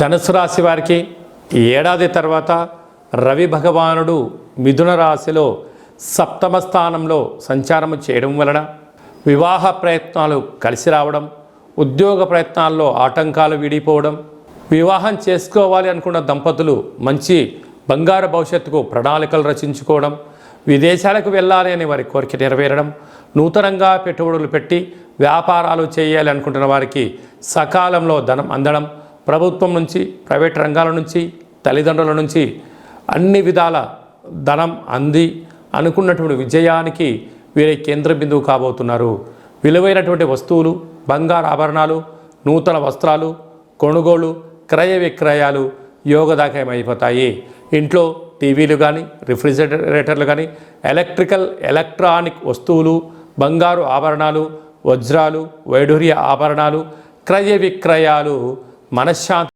ధనుసు రాశి వారికి ఏడాది తర్వాత రవి భగవానుడు మిథున రాశిలో సప్తమ స్థానంలో సంచారము చేయడం వలన వివాహ ప్రయత్నాలు కలిసి రావడం, ఉద్యోగ ప్రయత్నాల్లో ఆటంకాలు విడిపోవడం, వివాహం చేసుకోవాలి అనుకున్న దంపతులు మంచి బంగారు భవిష్యత్తుకు ప్రణాళికలు రచించుకోవడం, విదేశాలకు వెళ్ళాలి అని వారి కోరిక నెరవేరడం, నూతనంగా పెట్టుబడులు పెట్టి వ్యాపారాలు చేయాలి అనుకుంటున్న వారికి సకాలంలో ధనం అందడం, ప్రభుత్వం నుంచి, ప్రైవేట్ రంగాల నుంచి, తల్లిదండ్రుల నుంచి అన్ని విధాల ధనం అంది అనుకున్నటువంటి విజయానికి వీరి కేంద్ర బిందువు కాబోతున్నారు. విలువైనటువంటి వస్తువులు, బంగారు ఆభరణాలు, నూతన వస్త్రాలు కొనుగోలు, క్రయ విక్రయాలు యోగదాయకం అయిపోతాయి. ఇంట్లో టీవీలు కానీ, రిఫ్రిజిరేటర్లు కానీ, ఎలక్ట్రానిక్ వస్తువులు, బంగారు ఆభరణాలు, వజ్రాలు, వైఢూర్య ఆభరణాలు, క్రయ విక్రయాలు మనశ్శాంతి